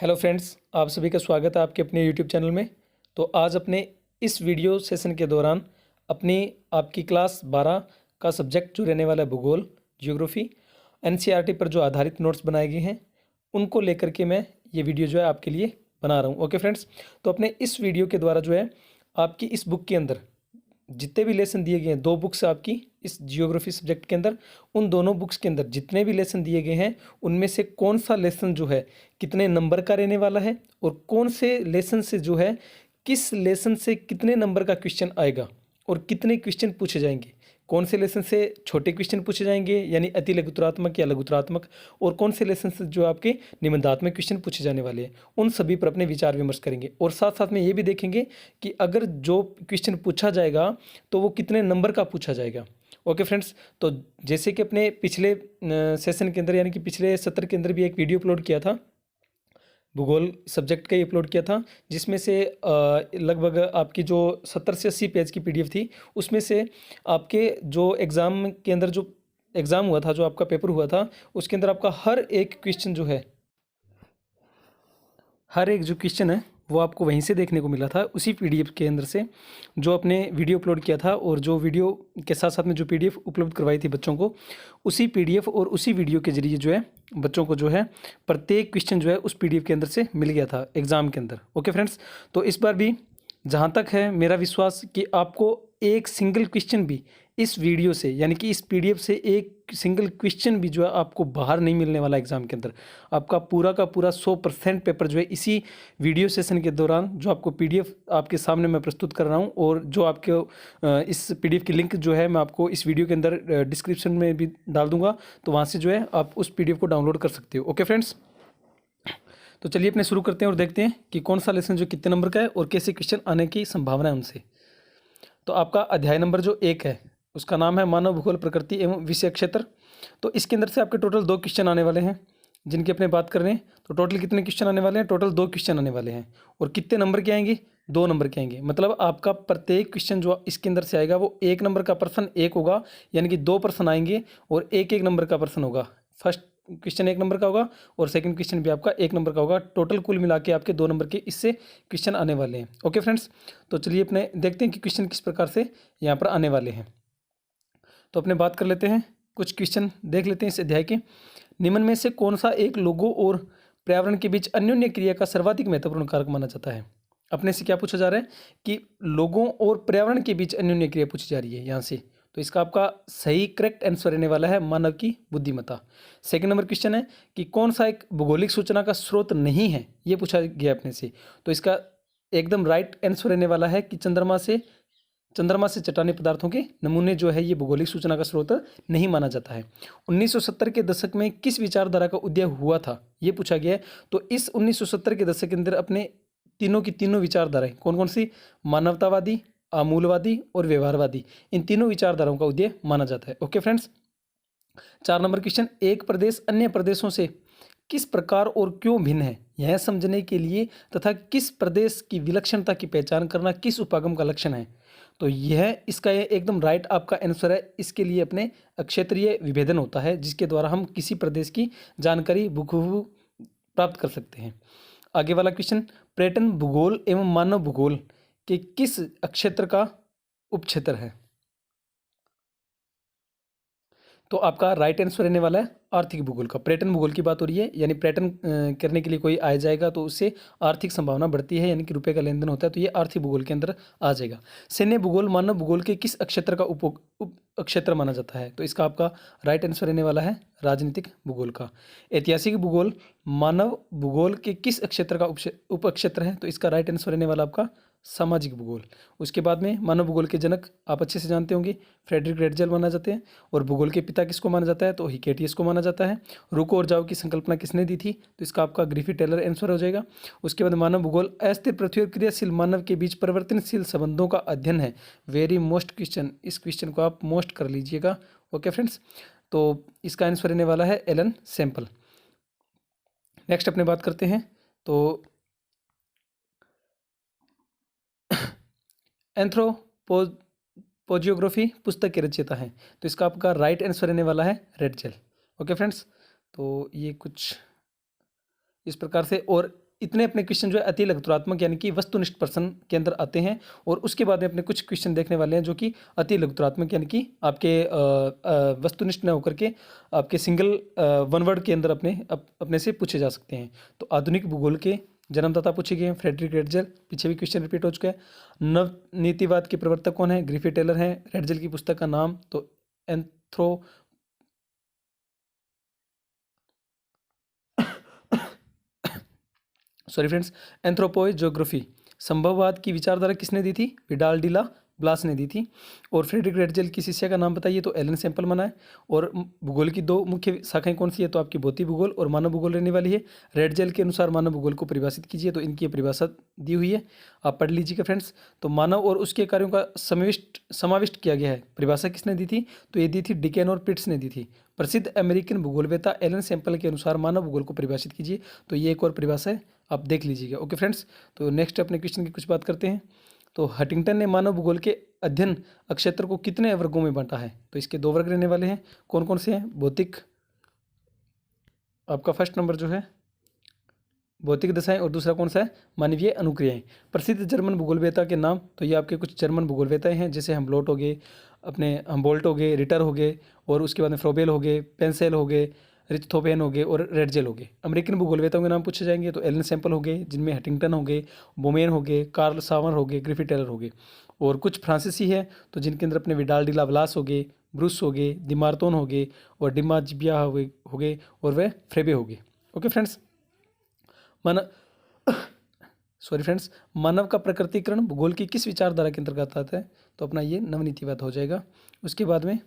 Hello friends, आप सभी का स्वागत है आपके अपने यूट्यूब चैनल में। तो आज अपने इस वीडियो सेशन के दौरान आपकी क्लास 12 का सब्जेक्ट जो रहने वाला है भूगोल, ज्योग्राफी, एनसीईआरटी पर जो आधारित नोट्स बनाए गए हैं उनको लेकर के मैं ये वीडियो जो है आपके लिए बना रहा हूँ। ओके फ्रेंड्स, तो अपने इस वीडियो के द्वारा जो है आपकी इस बुक के अंदर जितने भी लेसन दिए गए हैं, दो बुक्स आपकी इस जियोग्राफी सब्जेक्ट के अंदर, उन दोनों बुक्स के अंदर जितने भी लेसन दिए गए हैं उनमें से कौन सा लेसन जो है कितने नंबर का रहने वाला है और कौन से लेसन से जो है किस लेसन से कितने नंबर का क्वेश्चन आएगा और कितने क्वेश्चन पूछे जाएंगे, कौन से लेसन से छोटे क्वेश्चन पूछे जाएंगे यानी अति लघुतरात्मक या लघुतरात्मक, और कौन से लेसन से जो आपके निबंधात्मक क्वेश्चन पूछे जाने वाले हैं, उन सभी पर अपने विचार विमर्श करेंगे। और साथ साथ में ये भी देखेंगे कि अगर जो क्वेश्चन पूछा जाएगा तो वो कितने नंबर का पूछा जाएगा। ओके फ्रेंड्स, तो जैसे कि अपने पिछले सेशन के अंदर यानी कि पिछले सत्र के अंदर भी एक वीडियो अपलोड किया था, भूगोल सब्जेक्ट का ही अपलोड किया था, जिसमें से लगभग आपकी जो 70 से 80 पेज की पीडीएफ थी, उसमें से आपके जो एग्ज़ाम के अंदर जो एग्ज़ाम हुआ था, जो आपका पेपर हुआ था, उसके अंदर आपका हर एक क्वेश्चन जो है, हर एक जो क्वेश्चन है वो आपको वहीं से देखने को मिला था, उसी पीडीएफ के अंदर से जो अपने वीडियो अपलोड किया था और जो वीडियो के साथ साथ में जो पीडीएफ उपलब्ध करवाई थी बच्चों को, उसी पीडीएफ और उसी वीडियो के जरिए जो है बच्चों को जो है प्रत्येक क्वेश्चन जो है उस पीडीएफ के अंदर से मिल गया था एग्ज़ाम के अंदर। ओके फ्रेंड्स, तो इस बार भी जहाँ तक है मेरा विश्वास कि आपको एक सिंगल क्वेश्चन भी इस वीडियो से यानी कि इस पीडीएफ से एक सिंगल क्वेश्चन भी जो है आपको बाहर नहीं मिलने वाला एग्ज़ाम के अंदर। आपका पूरा का पूरा 100% पेपर जो है इसी वीडियो सेशन के दौरान जो आपको पीडीएफ आपके सामने मैं प्रस्तुत कर रहा हूँ, और जो आपके इस पीडीएफ की लिंक जो है मैं आपको इस वीडियो के अंदर डिस्क्रिप्शन में भी डाल दूँगा, तो वहाँ से जो है आप उस पीडीएफ को डाउनलोड कर सकते हो। ओके फ्रेंड्स, तो चलिए अपने शुरू करते हैं और देखते हैं कि कौन सा लेसन जो कितने नंबर का है और कैसे क्वेश्चन आने की संभावना है उनसे। तो आपका अध्याय नंबर जो 1 है उसका नाम है मानव भूगोल प्रकृति एवं विषय क्षेत्र। तो इसके अंदर से आपके टोटल 2 क्वेश्चन आने वाले हैं जिनकी अपने बात कर रहे हैं। तो टोटल कितने क्वेश्चन आने वाले हैं? टोटल 2 क्वेश्चन आने वाले हैं। और कितने नंबर के आएंगे? 2 नंबर के आएंगे। मतलब आपका प्रत्येक क्वेश्चन जो इसके अंदर से आएगा वो 1 नंबर का प्रश्न एक होगा, यानी कि 2 प्रश्न आएंगे और 1-1 नंबर का प्रश्न होगा। फर्स्ट क्वेश्चन 1 नंबर का होगा और सेकंड क्वेश्चन भी आपका 1 नंबर का होगा। टोटल कुल मिला के आपके 2 नंबर के इससे क्वेश्चन आने वाले हैं। ओके फ्रेंड्स, तो चलिए अपने देखते हैं कि क्वेश्चन किस प्रकार से यहाँ पर आने वाले हैं। तो अपने बात कर लेते हैं, कुछ क्वेश्चन देख लेते हैं इस अध्याय के। निम्न में से कौन सा एक लोगों और पर्यावरण के बीच अन्योन्य क्रिया का सर्वाधिक महत्वपूर्ण कारक माना जाता है? अपने से क्या पूछा जा रहा है कि लोगों और पर्यावरण के बीच अन्योन्य क्रिया पूछी जा रही है यहाँ से। तो इसका आपका सही करेक्ट आंसर रहने वाला है मानव की बुद्धिमत्ता। सेकंड नंबर क्वेश्चन है कि कौन सा एक भौगोलिक सूचना का स्रोत नहीं है, ये पूछा गया अपने से। तो इसका एकदम राइट आंसर रहने वाला है कि चंद्रमा से चट्टानी पदार्थों के नमूने जो है ये भौगोलिक सूचना का स्रोत नहीं माना जाता है। 1970 के दशक में किस विचारधारा का उदय हुआ था, ये पूछा गया है। तो इस 1970 के दशक के अंदर अपने तीनों की तीनों विचारधाराएं कौन कौन सी? मानवतावादी, आमूलवादी और व्यवहारवादी, इन तीनों विचारधाराओं का उदय माना जाता है। ओके फ्रेंड्स, 4 नंबर क्वेश्चन, एक प्रदेश अन्य प्रदेशों से किस प्रकार और क्यों भिन्न है, यह समझने के लिए तथा किस प्रदेश की विलक्षणता की पहचान करना किस उपागम का लक्षण है? तो यह इसका ये एकदम राइट आपका आंसर है। इसके लिए अपने क्षेत्रीय विभेदन होता है जिसके द्वारा हम किसी प्रदेश की जानकारी बखूबी प्राप्त कर सकते हैं। आगे वाला क्वेश्चन, पर्यटन भूगोल एवं मानव भूगोल के किस क्षेत्र का उपक्षेत्र है? तो आपका राइट आंसर रहने वाला है आर्थिक भूगोल का। पर्यटन भूगोल की बात हो रही है, यानी पर्यटन करने के लिए कोई आ जाएगा तो उससे आर्थिक संभावना बढ़ती है, यानी कि रुपए का लेन देन होता है, तो ये आर्थिक भूगोल के अंदर आ जाएगा। सैन्य भूगोल मानव भूगोल के किस क्षेत्र का उप क्षेत्र माना जाता है? तो इसका आपका राइट आंसर रहने वाला है राजनीतिक भूगोल का। ऐतिहासिक भूगोल मानव भूगोल के किस क्षेत्र का उपक्षेत्र है? तो इसका राइट आंसर रहने वाला आपका सामाजिक भूगोल। उसके बाद में मानव भूगोल के जनक आप अच्छे से जानते होंगे, फ्रेडरिक रेटजल माना जाते हैं। और भूगोल के पिता किसको माना जाता है? तो हिकेटियस को माना जाता है। रुको और जाओ की संकल्पना किसने दी थी? तो इसका आपका ग्रिफिथ टेलर आंसर हो जाएगा। उसके बाद मानव भूगोल अस्थिर पृथ्वी और क्रियाशील मानव के बीच परिवर्तनशील संबंधों का अध्ययन है। वेरी मोस्ट क्वेश्चन, इस क्वेश्चन को आप मोस्ट कर लीजिएगा। ओके फ्रेंड्स, तो इसका आंसर रहने वाला है एलन सैंपल। नेक्स्ट अपने बात करते हैं, तो एंथ्रोपोजियोग्राफी पुस्तक के रचयिता हैं। तो इसका आपका राइट आंसर रहने वाला है रेटजेल। ओके फ्रेंड्स, तो ये कुछ इस प्रकार से। और इतने अपने क्वेश्चन जो है अति लघुत्तरात्मक यानी कि वस्तुनिष्ठ प्रश्न के अंदर आते हैं। और उसके बाद में अपने कुछ क्वेश्चन देखने वाले हैं जो कि अति लघुत्तरात्मक यानी कि आपके वस्तुनिष्ठ न होकर के आपके सिंगल वन वर्ड के अंदर अपने से पूछे जा सकते हैं। तो आधुनिक भूगोल के जन्मदाता पूछे गए हैं फ्रेडरिक रेडजल, पीछे भी क्वेश्चन रिपीट हो चुका है। नव नीतिवाद के प्रवर्तक कौन है? ग्रिफिथ टेलर हैं। रेडजल की पुस्तक का नाम तो एंथ्रो सॉरी फ्रेंड्स, एंथ्रोपोइड ज्योग्राफी। संभववाद की विचारधारा किसने दी थी? विडाल डिला ब्लास ने दी थी। और फ्रेडरिक रेडजल की शिष्या का नाम बताइए, तो एलन सैम्पलमैन है। और भूगोल की दो मुख्य शाखाएं कौन सी है? तो आपकी भौतिक भूगोल और मानव भूगोल रहने वाली है। रेडजल के अनुसार मानव भूगोल को परिभाषित कीजिए, तो इनकी परिभाषा दी हुई है, आप पढ़ लीजिएगा फ्रेंड्स। तो मानव और उसके कार्यों का समाविष्ट किया गया है। परिभाषा किसने दी थी? तो ये दी थी डिकेन और पिट्स ने दी थी। प्रसिद्ध अमेरिकन भूगोलवेता एलन सैम्पल के अनुसार मानव भूगोल को परिभाषित कीजिए, तो ये एक और परिभाषा है, आप देख लीजिएगा। ओके फ्रेंड्स, तो नेक्स्ट अपने क्वेश्चन की कुछ बात करते हैं। तो हंटिंगटन ने मानव भूगोल के अध्ययन क्षेत्र को कितने वर्गों में बांटा है? तो इसके 2 वर्ग रहने वाले हैं। कौन कौन से हैं? भौतिक, आपका फर्स्ट नंबर जो है भौतिक दशाएं, और दूसरा कौन सा है? मानवीय अनुक्रियाएं। प्रसिद्ध जर्मन भूगोलवेता के नाम, तो ये आपके कुछ जर्मन भूगोलवेताएं हैं, जैसे हमब्लोट हो गए, अपने हमबोल्ट हो गए, रिटर हो गए, और उसके बाद में फ्रोबेल हो गए, पेंसेल हो गए, रिchthofen हो गए और रेडजेल हो गए। अमेरिकन भूगोलवेताओं के नाम पूछे जाएंगे, तो एलन सैम्पल हो गए, जिनमें हंटिंगटन हो गए, बोमेन हो गए, कार्ल सावर हो गए, ग्रिफिथ टेलर हो गए। और कुछ फ्रांसीसी है, तो जिनके अंदर अपने विडाल डी लाप्लास हो गए, ब्रूस हो गए, दिमार्तोन हो गए, और डिमाजिबिया हो गए, और वह फ्रेबे हो गए। ओके फ्रेंड्स, सॉरी फ्रेंड्स, मानव का प्रकृतिकरण भूगोल की किस विचारधारा के अंतर्गत आता है? तो अपना ये नवनीतिवाद हो जाएगा। उसके बाद में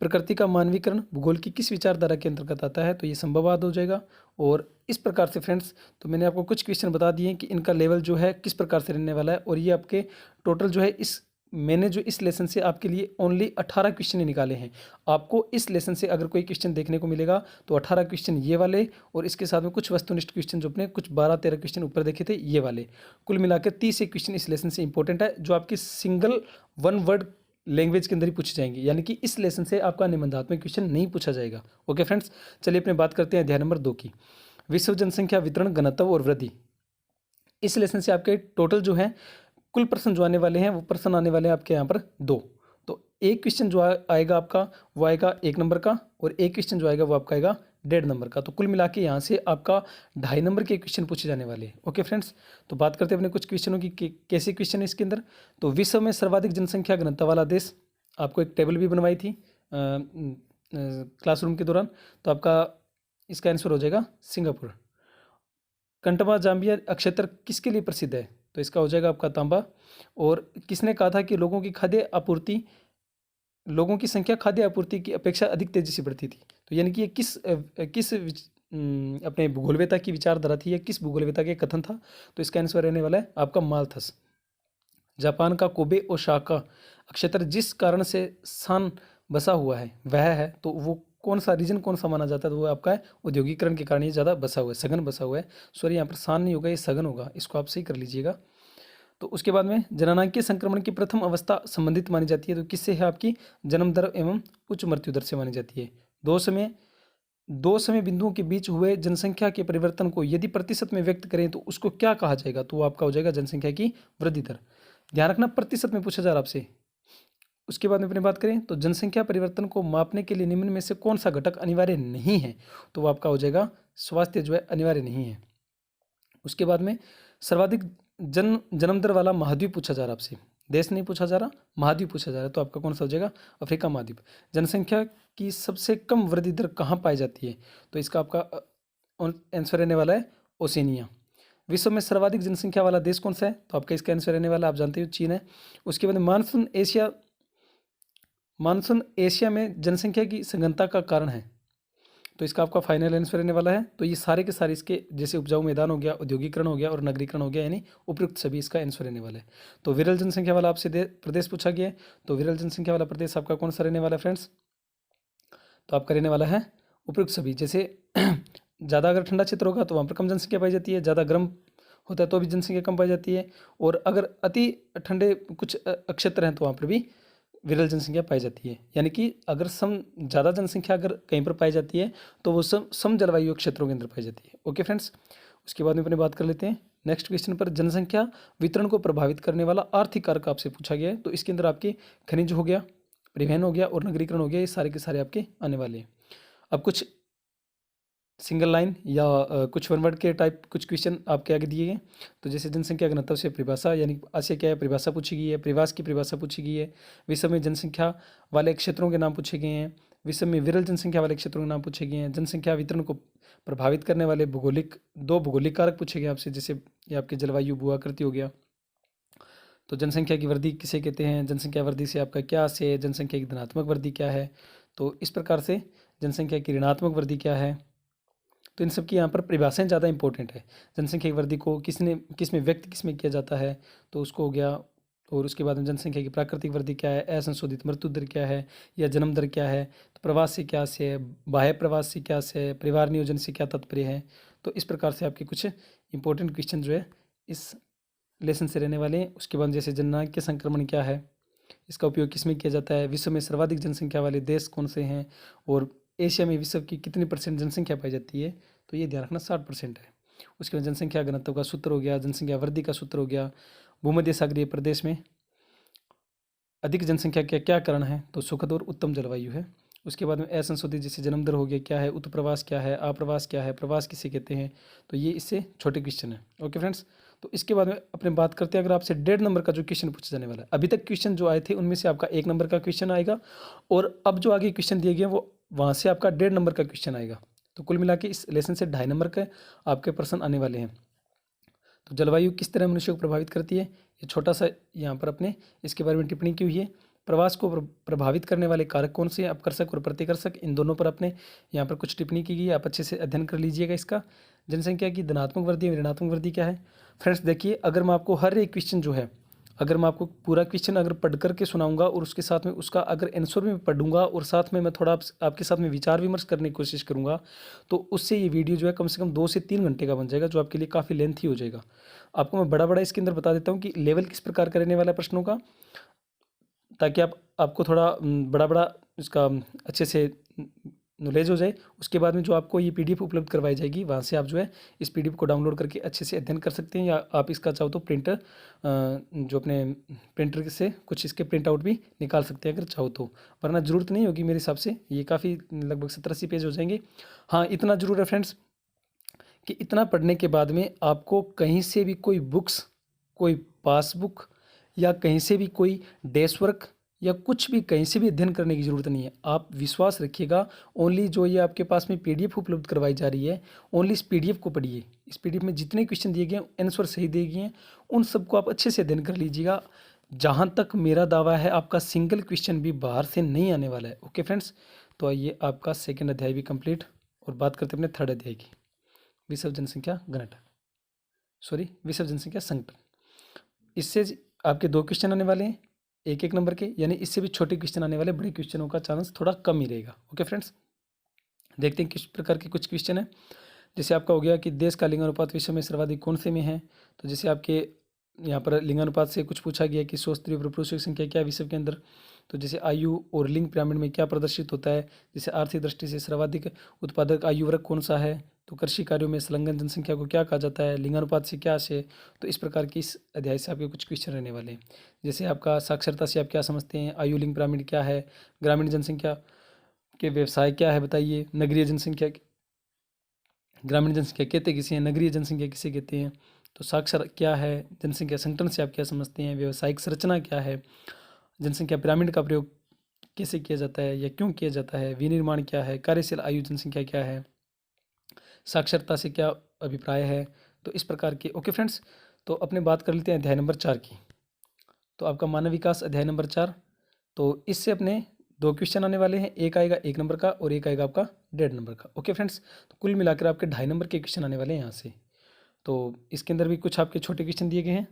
प्रकृति का मानवीकरण भूगोल की किस विचारधारा के अंतर्गत आता है? तो ये संभववाद हो जाएगा। और इस प्रकार से फ्रेंड्स, तो मैंने आपको कुछ क्वेश्चन बता दिए कि इनका लेवल जो है किस प्रकार से रहने वाला है। और ये आपके टोटल जो है मैंने जो इस लेसन से आपके लिए ओनली 18 क्वेश्चन ही निकाले हैं। आपको इस लेसन से अगर कोई क्वेश्चन देखने को मिलेगा तो 18 क्वेश्चन ये वाले, और इसके साथ में कुछ वस्तुनिष्ठ क्वेश्चन जो अपने कुछ 12-13 क्वेश्चन ऊपर देखे थे ये वाले, कुल मिलाकर 30 एक क्वेश्चन इस लेसन से इंपॉर्टेंट है, जो आपकी सिंगल वन वर्ड लैंग्वेज के अंदर ही पूछे जाएंगे, यानी कि इस लेसन से आपका निबंधात्मक क्वेश्चन नहीं पूछा जाएगा। ओके फ्रेंड्स, चलिए अपने बात करते हैं अध्याय नंबर 2 की, विश्व जनसंख्या वितरण, घनत्व और वृद्धि। इस लेसन से आपके टोटल जो है कुल प्रश्न जो आने वाले हैं, वो प्रश्न आने वाले हैं आपके यहाँ पर 2। तो एक क्वेश्चन जो आएगा आपका, वो आएगा 1 नंबर का, और एक क्वेश्चन जो आएगा वो आपका आएगा 1.5 नंबर का। तो कुल मिला के यहाँ से आपका 2.5 नंबर के क्वेश्चन पूछे जाने वाले हैं। ओके फ्रेंड्स, तो बात करते हैं अपने कुछ क्वेश्चनों की कैसे क्वेश्चन है इसके अंदर। तो विश्व में सर्वाधिक जनसंख्या घनत्व वाला देश, आपको एक टेबल भी बनवाई थी क्लासरूम के दौरान, तो आपका इसका आंसर हो जाएगा सिंगापुर। कंटवा जाम्बिया क्षेत्र किसके लिए प्रसिद्ध है? तो इसका हो जाएगा आपका तांबा। और किसने कहा था कि लोगों की संख्या खाद्य आपूर्ति की अपेक्षा अधिक तेजी से बढ़ती थी? तो यानी कि ये किस अपने भूगोलवेता की विचारधारा थी, या किस भूगोलवेता के कथन था? तो इसका आंसर रहने वाला है आपका मालथस। जापान का कोबे ओसाका क्षेत्र जिस कारण से सान बसा हुआ है वह है, तो वो कौन सा रीजन कौन सा माना जाता है? तो वो आपका है औद्योगिकरण के कारण ये ज़्यादा बसा हुआ है, सघन बसा हुआ है। सॉरी, यहाँ पर सान नहीं होगा, ये सघन होगा, इसको आप सही कर लीजिएगा। तो उसके बाद में जननांगीय संक्रमण की प्रथम अवस्था संबंधित मानी जाती है, तो किससे है? आपकी जन्म दर एवं उच्च मृत्यु दर से मानी जाती है। दो समय बिंदुओं के बीच हुए जनसंख्या के परिवर्तन को यदि प्रतिशत में व्यक्त करें तो उसको क्या कहा जाएगा? तो वो आपका हो जाएगा जनसंख्या की वृद्धि दर। ध्यान रखना, प्रतिशत में पूछा जा रहा आपसे। उसके बाद में अपनी बात करें तो जनसंख्या परिवर्तन को मापने के लिए निम्न में से कौन सा घटक अनिवार्य नहीं है? तो वो आपका हो जाएगा स्वास्थ्य जो है अनिवार्य नहीं है। उसके बाद में सर्वाधिक जन्म दर वाला महाद्वीप पूछा जा रहा आपसे, देश नहीं पूछा जा रहा, महाद्वीप पूछा जा रहा है, तो आपका कौन सा हो जाएगा? अफ्रीका महाद्वीप। जनसंख्या की सबसे कम वृद्धि दर कहाँ पाई जाती है? तो इसका आपका आंसर रहने वाला है ओसेनिया। विश्व में सर्वाधिक जनसंख्या वाला देश कौन सा है? तो आपका इसका आंसर रहने वाला आप जानते हो चीन है। उसके बाद मानसून एशिया में जनसंख्या की सघनता का कारण है, तो इसका आपका फाइनल आंसर रहने वाला है। तो ये सारे के सारे इसके जैसे उपजाऊ मैदान हो गया, औद्योगिकरण हो गया और नगरीकरण हो गया, यानी उपयुक्त सभी इसका आंसर रहने वाला है। तो विरल जनसंख्या वाला आपसे प्रदेश पूछा गया है, तो विरल जनसंख्या वाला प्रदेश आपका कौन सा रहने वाला है फ्रेंड्स? तो आपका रहने वाला है उपयुक्त सभी। जैसे ज़्यादा अगर ठंडा क्षेत्र होगा तो वहाँ पर कम जनसंख्या पाई जाती है, ज़्यादा गर्म होता है तो भी जनसंख्या कम पाई जाती है, और अगर अति ठंडे कुछ क्षेत्र हैं तो वहाँ पर भी विरल जनसंख्या पाई जाती है। यानी कि अगर ज़्यादा जनसंख्या अगर कहीं पर पाई जाती है तो वो सम जलवायु क्षेत्रों के अंदर पाई जाती है। ओके फ्रेंड्स, उसके बाद में अपने बात कर लेते हैं नेक्स्ट क्वेश्चन पर। जनसंख्या वितरण को प्रभावित करने वाला आर्थिक कारक आपसे पूछा गया है। तो इसके अंदर आपके खनिज हो गया, परिवहन हो गया और नगरीकरण हो गया, ये सारे के सारे आपके आने वाले हैं। अब कुछ सिंगल लाइन या कुछ वन वर्ड के टाइप कुछ क्वेश्चन आपके आगे दिए गए। तो जैसे जनसंख्या घनत्व से परिभाषा, यानी आशय क्या है, परिभाषा पूछी गई है, परिवास की परिभाषा पूछी गई है, विश्व में जनसंख्या वाले क्षेत्रों के नाम पूछे गए हैं, विश्व में विरल जनसंख्या वाले क्षेत्रों के नाम पूछे गए हैं, जनसंख्या वितरण को प्रभावित करने वाले दो भौगोलिक कारक पूछे गए आपसे, जैसे ये आपके जलवायु, भू आकृति हो गया। तो जनसंख्या की वृद्धि किसे कहते हैं, जनसंख्या वृद्धि से आपका क्या आशय है, जनसंख्या की धनात्मक वृद्धि क्या है, तो इस प्रकार से जनसंख्या की ऋणात्मक वृद्धि क्या है। तो इन सब की यहाँ पर परिभाषाएं ज़्यादा इंपॉर्टेंट है। जनसंख्या की वृद्धि को किस में व्यक्त किस में किया जाता है, तो उसको हो गया। और उसके बाद में जनसंख्या की प्राकृतिक वृद्धि क्या है, असंशोधित मृत्यु दर क्या है या जन्म दर क्या है, तो प्रवास से क्या से है, बाह्य प्रवास से क्या से है, परिवार नियोजन से क्या तात्पर्य है। तो इस प्रकार से आपके कुछ इंपॉर्टेंट क्वेश्चन जो है इस लेसन से रहने वाले हैं। उसके बाद जैसे जननांग संक्रमण क्या है, इसका उपयोग किस में किया जाता है, विश्व में सर्वाधिक जनसंख्या वाले देश कौन से हैं, और एशिया में विश्व की कितनी % जनसंख्या पाई जाती है, तो ये ध्यान रखना 60% है। उसके बाद जनसंख्या घनत्व का सूत्र हो गया, जनसंख्या वृद्धि का सूत्र हो गया। भूमध्य सागरीय प्रदेश में अधिक जनसंख्या का क्या कारण है, तो सुखद और उत्तम जलवायु है। उसके बाद में असंशोधित जैसे जन्म दर हो गया क्या है, उत्प्रवास क्या है, अप्रवास क्या है, प्रवास किसे कहते हैं, तो ये इससे छोटे क्वेश्चन है। ओके फ्रेंड्स, तो इसके बाद में अपने बात करते हैं, अगर आपसे 1.5 नंबर का जो क्वेश्चन पूछा जाने वाला है, अभी तक क्वेश्चन जो आए थे उनमें से आपका 1 नंबर का क्वेश्चन आएगा, और अब जो आगे क्वेश्चन दिए गए वो वहाँ से आपका 1.5 नंबर का क्वेश्चन आएगा। तो कुल मिला के इस लेसन से 2.5 नंबर के आपके प्रश्न आने वाले हैं। तो जलवायु किस तरह मनुष्य को प्रभावित करती है, ये छोटा सा यहाँ पर अपने इसके बारे में टिप्पणी की हुई है। प्रवास को प्रभावित करने वाले कारक कौन से हैं, अपकर्षक और प्रतिकर्षक, इन दोनों पर अपने यहाँ पर कुछ टिप्पणी की गई है, आप अच्छे से अध्ययन कर लीजिएगा इसका। जनसंख्या की धनात्मक वृद्धि और ऋणात्मक वृद्धि क्या है। फ्रेंड्स देखिए, अगर मैं आपको हर एक क्वेश्चन जो है, अगर मैं आपको पूरा क्वेश्चन अगर पढ़ करके सुनाऊंगा और उसके साथ में उसका अगर आंसर भी पढ़ूंगा और साथ में मैं थोड़ा आपके साथ में विचार विमर्श करने की कोशिश करूंगा, तो उससे ये वीडियो जो है कम से कम 2 से 3 घंटे का बन जाएगा, जो आपके लिए काफ़ी लेंथी हो जाएगा। आपको मैं बड़ा बड़ा इसके अंदर बता देता हूँ कि लेवल किस प्रकार का रहने वाला है प्रश्नों का, ताकि आपको थोड़ा बड़ा बड़ा इसका अच्छे से नॉलेज हो जाए। उसके बाद में जो आपको ये PDF उपलब्ध करवाई जाएगी, वहाँ से आप जो है इस PDF को डाउनलोड करके अच्छे से अध्ययन कर सकते हैं, या आप इसका चाहो तो प्रिंटर जो अपने प्रिंटर से कुछ इसके प्रिंट आउट भी निकाल सकते हैं अगर चाहो तो, वरना ज़रूरत नहीं होगी मेरे हिसाब से। ये काफ़ी लगभग 70-80 पेज हो जाएंगे। हाँ, इतना ज़रूर है फ्रेंड्स कि इतना पढ़ने के बाद में आपको कहीं से भी कोई बुक्स, कोई पासबुक या कहीं से भी कोई डेस्क वर्क या कुछ भी कहीं से भी अध्ययन करने की ज़रूरत नहीं है। आप विश्वास रखिएगा, ओनली जो ये आपके पास में PDF उपलब्ध करवाई जा रही है, ओनली इस PDF को पढ़िए। इस PDF में जितने क्वेश्चन दिए गए हैं, आंसर सही दिए गए हैं, उन सबको आप अच्छे से अध्ययन कर लीजिएगा। जहाँ तक मेरा दावा है, आपका सिंगल क्वेश्चन भी बाहर से नहीं आने वाला है। ओके फ्रेंड्स, तो आइए आपका 2nd अध्याय भी कंप्लीट, और बात करते हैं अपने 3rd अध्याय की, विश्व जनसंख्या विश्व जनसंख्या संगठन। इससे आपके 2 क्वेश्चन आने वाले हैं, 1-1 नंबर के, यानी इससे भी छोटे क्वेश्चन आने वाले, बड़े क्वेश्चनों का चांस थोड़ा कम ही रहेगा। ओके फ्रेंड्स, देखते हैं किस प्रकार के कुछ क्वेश्चन है। जैसे आपका हो गया कि देश का लिंगानुपात विश्व में सर्वाधिक कौन से में है, तो जैसे आपके यहाँ पर लिंगानुपात से कुछ पूछा गया कि स्त्री और पुरुषों की संख्या क्या है विश्व के अंदर। तो जैसे आयु और लिंग पिरामिड में क्या प्रदर्शित होता है, जैसे आर्थिक दृष्टि से सर्वाधिक उत्पादक आयु वर्ग कौन सा है, तो कृषि कार्यों में संलग्न जनसंख्या को क्या कहा जाता है, लिंगानुपात से क्या आशय। तो इस प्रकार की इस अध्याय से आपके कुछ क्वेश्चन रहने वाले हैं। जैसे आपका साक्षरता से आप क्या समझते हैं, आयु लिंग पिरामिड क्या है, ग्रामीण जनसंख्या के व्यवसाय क्या है बताइए, नगरीय जनसंख्या, ग्रामीण जनसंख्या कहते किसे हैं, नगरीय जनसंख्या किसे कहते हैं, तो साक्षर क्या है, जनसंख्या संगठन से आप क्या समझते हैं, व्यवसायिक संरचना क्या है, जनसंख्या पिरामिड का प्रयोग कैसे किया जाता है या क्यों किया जाता है, विनिर्माण क्या है, कार्यशील आयु जनसंख्या क्या है, साक्षरता से क्या अभिप्राय है। तो इस प्रकार के। ओके फ्रेंड्स, तो अपने बात कर लेते हैं अध्याय नंबर 4 की। तो आपका मानव विकास अध्याय नंबर 4, तो इससे अपने 2 क्वेश्चन आने वाले हैं, एक आएगा 1 नंबर का और एक आएगा आपका 1.5 नंबर का। ओके फ्रेंड्स, तो कुल मिलाकर आपके 2.5 नंबर के क्वेश्चन आने वाले हैं यहाँ से। तो इसके अंदर भी कुछ आपके छोटे क्वेश्चन दिए गए हैं,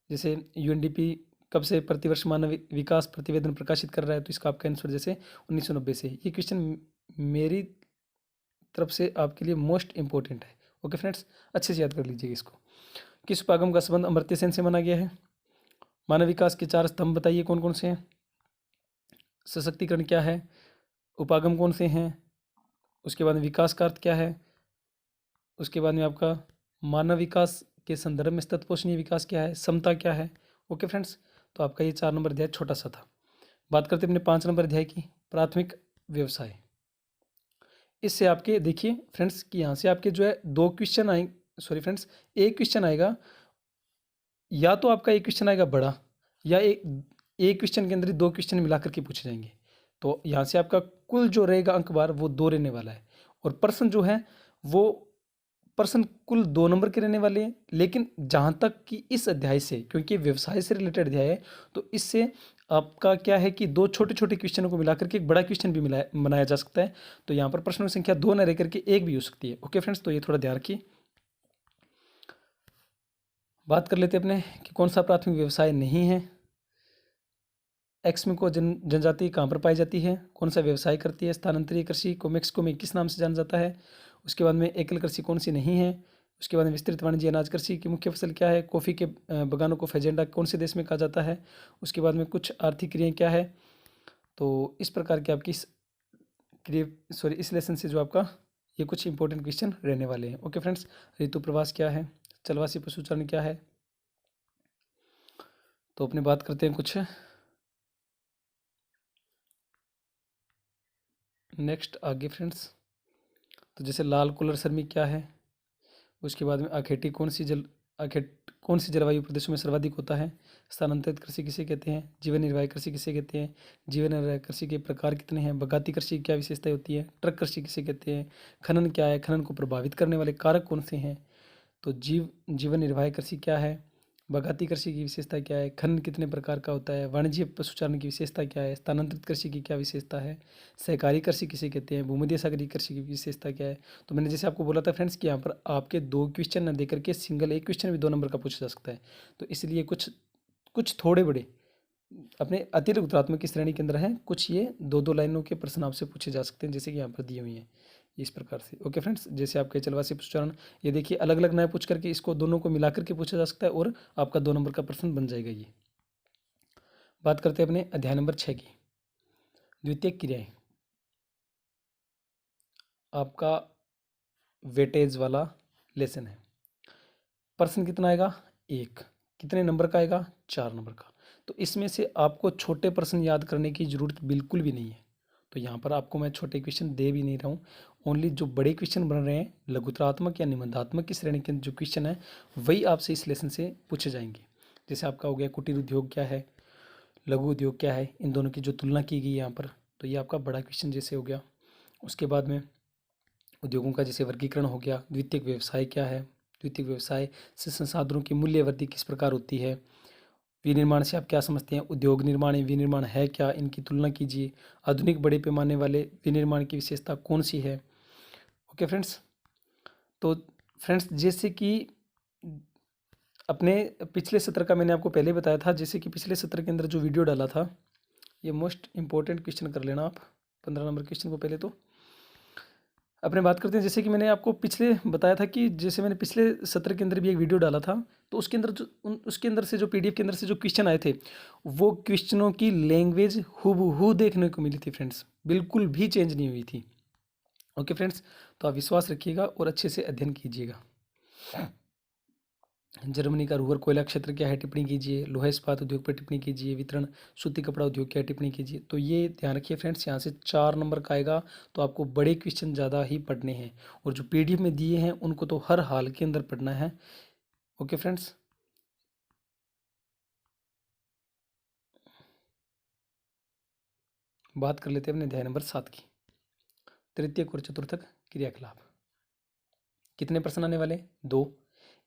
जैसे UNDP कब से प्रतिवर्ष मानव विकास प्रतिवेदन प्रकाशित कर रहा है, तो इसका आपका आंसर जैसे 1990 से। ये क्वेश्चन मेरी तरफ से आपके लिए मोस्ट इंपॉर्टेंट है। ओके फ्रेंड्स, अच्छे से याद कर लीजिएगा इसको। किस उपागम का संबंध अमर्त्य सेन से माना गया है, मानव विकास के 4 स्तंभ बताइए कौन कौन से हैं, सशक्तिकरण क्या है, उपागम कौन से हैं, उसके बाद में विकास का अर्थ क्या है, उसके बाद में आपका मानव विकास के संदर्भ में सतत पोषणीय विकास क्या है, समता क्या है। ओके फ्रेंड्स, तो आपका ये 4 नंबर अध्याय छोटा सा था। बात करते हैं अपने 5 नंबर अध्याय की, प्राथमिक व्यवसाय। इससे आपके देखिए फ्रेंड्स कि यहाँ से आपके जो है 2 क्वेश्चन आए, सॉरी फ्रेंड्स, एक क्वेश्चन आएगा, या तो आपका एक क्वेश्चन आएगा बड़ा, या एक क्वेश्चन के अंदर ही 2 क्वेश्चन मिला करके पूछे जाएंगे। तो यहाँ से आपका कुल जो रहेगा अंक बार वो 2 रहने वाला है, और प्रश्न जो है वो प्रश्न कुल 2 नंबर के रहने वाले हैं। लेकिन जहाँ तक कि इस अध्याय से, क्योंकि व्यवसाय से रिलेटेड अध्याय है, तो इससे आपका क्या है कि 2 छोटे छोटे क्वेश्चनों को मिलाकर के एक बड़ा क्वेश्चन भी बनाया जा सकता है। तो यहाँ पर प्रश्नों की संख्या 2 न रह करके 1 भी हो सकती है। ओके फ्रेंड्स, तो ये थोड़ा ध्यान रखिए। बात कर लेते हैं अपने कि कौन सा प्राथमिक व्यवसाय नहीं है। एक्समिको जनजाति कहाँ पर पाई जाती है, कौन सा व्यवसाय करती है। स्थानांतरीय कृषि को मेक्सिको में किस नाम से जाना जाता है। उसके बाद में एकल कृषि कौन सी नहीं है। उसके बाद में विस्तृत वाणिज्य अनाज कृषि की मुख्य फसल क्या है। कॉफ़ी के बगानों को फेजेंडा कौन से देश में कहा जाता है। उसके बाद में कुछ आर्थिक क्रियाएं क्या है। तो इस प्रकार के आपकी इस लेसन से जो आपका ये कुछ इंपॉर्टेंट क्वेश्चन रहने वाले हैं। ओके फ्रेंड्स, ऋतु प्रवास क्या है, चलवासी पशुचारण क्या है। तो अपने बात करते हैं कुछ नेक्स्ट आगे फ्रेंड्स। तो जैसे लाल कुलर सर्मी क्या है। उसके बाद में आखेट कौन सी जलवायु प्रदेशों में सर्वाधिक होता है। स्थानांतरित कृषि किसे कहते हैं। जीवन निर्वाह कृषि किसे कहते हैं। जीवन निर्वाह कृषि के प्रकार कितने हैं। बगाती कृषि की क्या विशेषताएं होती है। ट्रक कृषि किसे कहते हैं। खनन क्या है, खनन को प्रभावित करने वाले कारक कौन से हैं। तो जीवन निर्वाह कृषि क्या है। बगाती कृषि की विशेषता क्या है। खनन कितने प्रकार का होता है। वाणिज्य पशुचारण की विशेषता क्या है। स्थानांतरित कृषि की क्या विशेषता है। सहकारी कृषि किसे कहते हैं। भूमध्य सागरीय कृषि की विशेषता क्या है। तो मैंने जैसे आपको बोला था फ्रेंड्स कि यहाँ पर आपके 2 क्वेश्चन न देकर के सिंगल एक क्वेश्चन भी 2 नंबर का पूछा जा सकता है। तो इसलिए कुछ कुछ थोड़े बड़े अपने अतिरिक्त उत्तरात्मक की श्रेणी के अंदर हैं, कुछ ये 2-2 लाइनों के प्रश्न आपसे पूछे जा सकते हैं, जैसे कि यहाँ पर दिए हुए हैं इस प्रकार से। ओके फ्रेंड्स, जैसे आपके चलवासी पशुचारण, ये देखिए अलग अलग ना पूछ करके इसको दोनों को मिला करके पूछा जा सकता है और आपका 2 नंबर का प्रश्न बन जाएगा ये। बात करते हैं अपने अध्याय नंबर 6 की, द्वितीयक क्रियाएं। आपका वेटेज वाला लेसन है। प्रश्न कितना आएगा, 1। कितने नंबर का आएगा, 4 नंबर का। तो इसमें से आपको छोटे प्रश्न याद करने की ज़रूरत बिल्कुल भी नहीं है। तो यहाँ पर आपको मैं छोटे क्वेश्चन दे भी नहीं रहा हूँ, ओनली जो बड़े क्वेश्चन बन रहे हैं लघुतरात्मक या निबंधात्मक की श्रेणी के जो क्वेश्चन है वही आपसे इस लेसन से पूछे जाएंगे। जैसे आपका हो गया कुटीर उद्योग क्या है, लघु उद्योग क्या है, इन दोनों की जो तुलना की गई यहाँ पर, तो ये आपका बड़ा क्वेश्चन जैसे हो गया। उसके बाद में उद्योगों का जैसे वर्गीकरण हो गया। द्वितीयक व्यवसाय क्या है, द्वितीयक व्यवसाय से संसाधनों की मूल्य वृद्धि किस प्रकार होती है। विनिर्माण से आप क्या समझते हैं, उद्योग निर्माण या विनिर्माण है क्या, इनकी तुलना कीजिए। आधुनिक बड़े पैमाने वाले विनिर्माण की विशेषता कौन सी है। ओके फ्रेंड्स, तो फ्रेंड्स जैसे कि अपने पिछले सत्र का मैंने आपको पहले बताया था, जैसे कि पिछले सत्र के अंदर जो वीडियो डाला था, ये मोस्ट इंपॉर्टेंट क्वेश्चन कर लेना आप 15 नंबर क्वेश्चन को पहले। तो अपने बात करते हैं, जैसे कि मैंने आपको पिछले बताया था कि जैसे मैंने पिछले सत्र के अंदर भी एक वीडियो डाला था, तो उसके अंदर उसके अंदर से जो पीडीएफ के अंदर से जो क्वेश्चन आए थे, वो क्वेश्चनों की लैंग्वेज हूबहू देखने को मिली थी फ्रेंड्स, बिल्कुल भी चेंज नहीं हुई थी। ओके फ्रेंड्स, तो आप विश्वास रखिएगा और अच्छे से अध्ययन कीजिएगा। जर्मनी का रूवर कोयला क्षेत्र क्या है, टिप्पणी कीजिए। लोहा इस्पात उद्योग पर टिप्पणी कीजिए। वितरण सूती कपड़ा उद्योग क्या है, टिप्पणी कीजिए। तो ये ध्यान रखिए फ्रेंड्स, यहाँ से 4 नंबर का आएगा। तो आपको बड़े क्वेश्चन ज़्यादा ही पढ़ने हैं, और जो पीडीएफ में दिए हैं उनको तो हर हाल के अंदर पढ़ना है। ओके फ्रेंड्स, बात कर लेते हैं अपने अध्याय नंबर 7 की, तृतीयक और चतुर्थक क्रियाकलाप। कितने प्रश्न आने वाले, 2।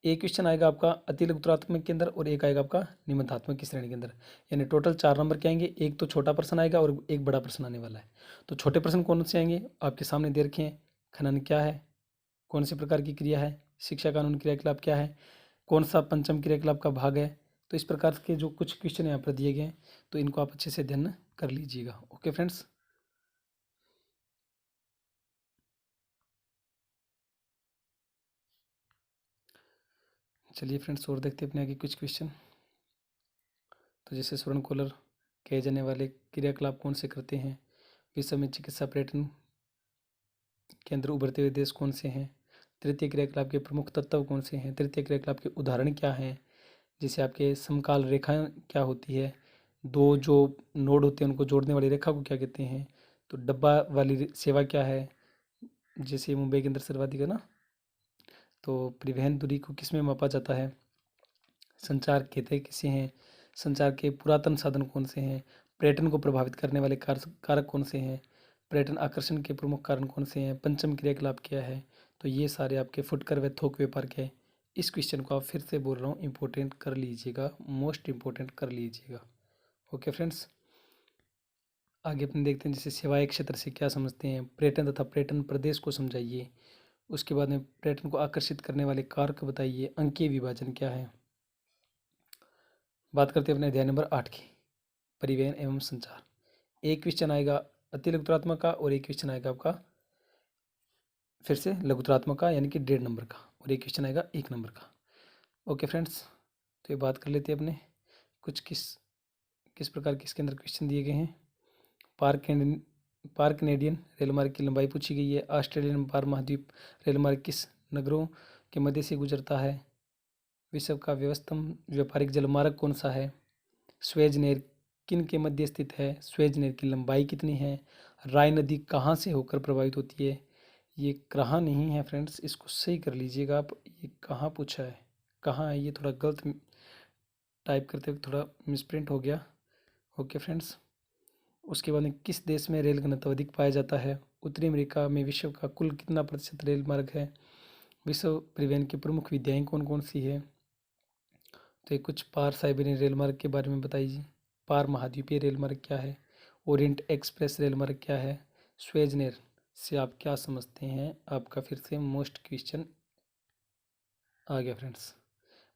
एक क्वेश्चन आएगा आपका अति लघुतरात्मक के अंदर और एक आएगा आपका निबंधात्मक की श्रेणी के अंदर, यानी टोटल 4 नंबर के आएंगे। एक तो छोटा प्रश्न आएगा और एक बड़ा प्रश्न आने वाला है। तो छोटे प्रश्न कौन से आएंगे, आपके सामने दे रखे हैं। खनन क्या है, कौन से प्रकार की क्रिया है। शिक्षा कानून क्रियाकलाप क्या है, कौन सा पंचम क्रियाकलाप का भाग है। तो इस प्रकार के जो कुछ क्वेश्चन यहाँ पर दिए गए हैं, तो इनको आप अच्छे से अध्ययन कर लीजिएगा। ओके फ्रेंड्स, चलिए फ्रेंड्स और देखते हैं अपने आगे कुछ क्वेश्चन। तो जैसे स्वर्ण कोलर कहे जाने वाले क्रियाकलाप कौन से करते हैं। विश्व में चिकित्सा पर्यटन के अंदर उभरते हुए देश कौन से हैं। तृतीय क्रियाकलाप के प्रमुख तत्व कौन से हैं, तृतीय क्रियाकलाप के उदाहरण क्या हैं, जैसे आपके समकाल रेखाएं क्या होती है, दो जो नोड होते हैं उनको जोड़ने वाली रेखा को क्या कहते हैं, तो डब्बा वाली सेवा क्या है, जैसे मुंबई के अंदर सर्वाधिक है ना, तो परिवहन दूरी को किस में मापा जाता है, संचार कहते किसे हैं, संचार के पुरातन साधन कौन से हैं, पर्यटन को प्रभावित करने वाले कारक कौन से हैं, पर्यटन आकर्षण के प्रमुख कारण कौन से हैं, पंचम क्रियाकलाप क्या है। तो ये सारे आपके फुटकर व थोक व्यापार के। इस क्वेश्चन को आप फिर से बोल रहा हूँ, इंपॉर्टेंट कर लीजिएगा, मोस्ट इंपॉर्टेंट कर लीजिएगा। ओके फ्रेंड्स, आगे अपन देखते हैं जैसे सेवाएं क्षेत्र से क्या समझते हैं, पर्यटन तथा पर्यटन प्रदेश को समझाइए, उसके बाद में पर्यटन को आकर्षित करने वाले कारक बताइए, अंकीय विभाजन क्या है। बात करते हैं अपने अध्याय नंबर 8 की, परिवहन एवं संचार। एक क्वेश्चन आएगा अति लघुत्रात्मक का और एक क्वेश्चन आएगा आपका फिर से लघुत्रात्मक का यानी कि 1.5 नंबर का, और एक क्वेश्चन आएगा 1 नंबर का। ओके फ्रेंड्स, तो ये बात कर लेते हैं अपने कुछ किस प्रकार के इसके अंदर क्वेश्चन दिए गए हैं। पार कनेडियन रेल मार्ग की लंबाई पूछी गई है। ऑस्ट्रेलियन पार महाद्वीप रेल मार्ग किस नगरों के मध्य से गुजरता है। विश्व का व्यस्तम व्यापारिक जलमार्ग कौन सा है। स्वेज नहर किन के मध्य स्थित है। स्वेज नहर की लंबाई कितनी है। राय नदी कहाँ से होकर प्रभावित होती है। ये कहाँ नहीं है फ्रेंड्स, इसको सही कर लीजिएगा आप, ये कहाँ पूछा है, कहाँ है, ये थोड़ा गलत टाइप करते हुए थोड़ा मिसप्रिंट हो गया। ओके फ्रेंड्स, उसके बाद में किस देश में रेल घनत्व अधिक पाया जाता है। उत्तरी अमेरिका में विश्व का कुल कितना प्रतिशत रेल मार्ग है। विश्व परिवहन की प्रमुख विधियाएँ कौन कौन सी है। तो ये कुछ पार साइबेरियन रेल मार्ग के बारे में बताइए। पार महाद्वीपीय रेल मार्ग क्या है। ओरिएंट एक्सप्रेस रेल मार्ग क्या है। स्वेज नहर से आप क्या समझते हैं। आपका फिर से मोस्ट क्वेश्चन आ गया फ्रेंड्स।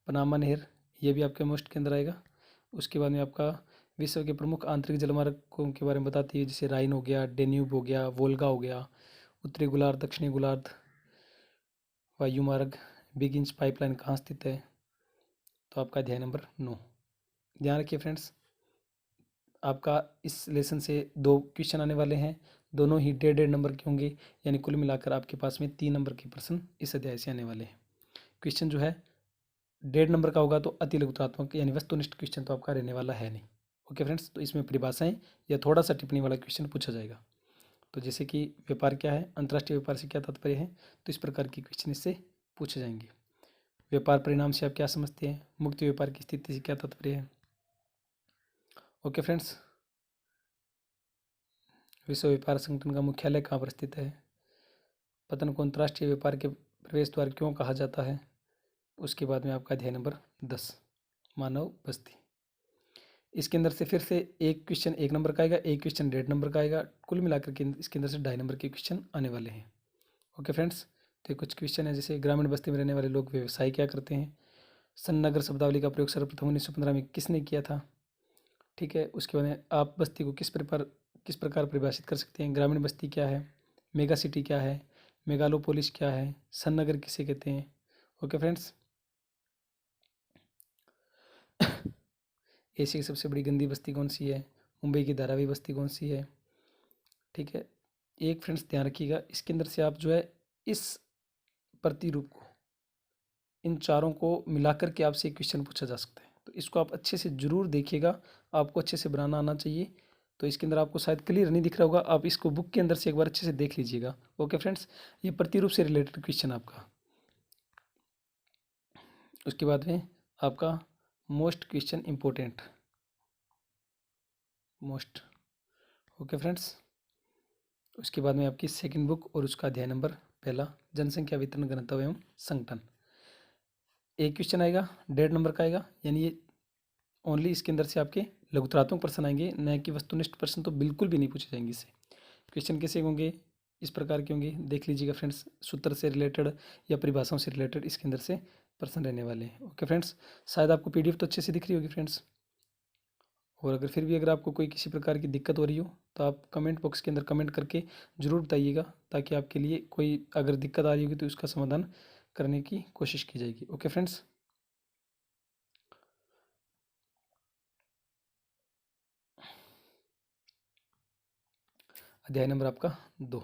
पनामा नहर, ये भी आपके मोस्ट के अंदर आएगा। उसके बाद में आपका विश्व के प्रमुख आंतरिक जलमार्गों के बारे में बताती है, जैसे राइन हो गया, डेन्यूब हो गया, वोल्गा हो गया, उत्तरी गोलार्ध, दक्षिणी गोलार्ध, वायु मार्ग, बिग इंच पाइपलाइन कहाँ स्थित है। तो आपका अध्याय नंबर 9। ध्यान रखिए फ्रेंड्स, आपका इस लेसन से 2 क्वेश्चन आने वाले हैं, दोनों ही 1.5 नंबर के होंगे, यानी कुल मिलाकर आपके पास में 3 नंबर के प्रश्न इस अध्याय से आने वाले हैं। क्वेश्चन जो है 1.5 नंबर का होगा तो अति लघुत्रात्मक यानी वस्तुनिष्ठ क्वेश्चन तो आपका रहने वाला है नहीं। ओके फ्रेंड्स, तो इसमें परिभाषाएं या थोड़ा सा टिप्पणी वाला क्वेश्चन पूछा जाएगा। तो जैसे कि व्यापार क्या है, अंतर्राष्ट्रीय व्यापार से क्या तात्पर्य है, तो इस प्रकार के क्वेश्चन इससे पूछे जाएंगे। व्यापार परिणाम से आप क्या समझते हैं। मुक्त व्यापार की स्थिति से क्या तात्पर्य है। ओके फ्रेंड्स, विश्व व्यापार संगठन का मुख्यालय कहाँ पर स्थित है। पतन को अंतर्राष्ट्रीय व्यापार के प्रवेश द्वार क्यों कहा जाता है। उसके बाद में आपका अध्याय नंबर 10, मानव बस्ती। इसके अंदर से फिर से एक क्वेश्चन 1 नंबर का आएगा, एक क्वेश्चन 1.5 नंबर का आएगा, कुल मिलाकर के इसके अंदर से 2.5 नंबर के क्वेश्चन आने वाले हैं। ओके फ्रेंड्स, तो कुछ क्वेश्चन है जैसे ग्रामीण बस्ती में रहने वाले लोग व्यवसाय क्या करते हैं। सन्नगर शब्दावली का प्रयोग सर्वप्रथम 1915 में किसने किया था। ठीक है, उसके बाद में आप बस्ती को किस प्रकार परिभाषित कर सकते हैं। ग्रामीण बस्ती क्या है, मेगा सिटी क्या है, मेगालोपोलिस क्या है, सन्नगर किसे कहते हैं। ओके फ्रेंड्स, एशिया की सबसे बड़ी गंदी बस्ती कौन सी है। मुंबई की धारावी बस्ती कौन सी है। ठीक है, एक फ्रेंड्स ध्यान रखिएगा, इसके अंदर से आप जो है इस प्रतिरूप को, इन चारों को मिलाकर के आपसे एक क्वेश्चन पूछा जा सकता है, तो इसको आप अच्छे से जरूर देखिएगा, आपको अच्छे से बनाना आना चाहिए। तो इसके अंदर आपको शायद क्लियर नहीं दिख रहा होगा, आप इसको बुक के अंदर से एक बार अच्छे से देख लीजिएगा। ओके फ्रेंड्स, ये प्रतिरूप से रिलेटेड क्वेश्चन आपका। उसके बाद में आपका most question important most. Okay friends, उसके बाद में आपकी सेकंड बुक और उसका अध्याय नंबर 1, जनसंख्या वितरण घनत्व एवं संगठन। एक क्वेश्चन आएगा 1.5 नंबर का आएगा, यानी ये ओनली इसके अंदर से आपके लघुत्रात्मक प्रश्न आएंगे, न कि वस्तुनिष्ठ प्रश्न तो बिल्कुल भी नहीं पूछे जाएंगे इससे। क्वेश्चन कैसे होंगे, इस प्रकार के होंगे, देख लीजिएगा फ्रेंड्स। सूत्र से रिलेटेड या परिभाषाओं से रिलेटेड इसके अंदर से प्रश्न रहने वाले हैं। ओके फ्रेंड्स, शायद आपको पीडीएफ तो अच्छे से दिख रही होगी फ्रेंड्स, और अगर फिर भी अगर आपको कोई किसी प्रकार की दिक्कत हो रही हो तो आप कमेंट बॉक्स के अंदर कमेंट करके ज़रूर बताइएगा, ताकि आपके लिए कोई अगर दिक्कत आ रही होगी तो उसका समाधान करने की कोशिश की जाएगी। ओके फ्रेंड्स, अध्याय नंबर आपका 2।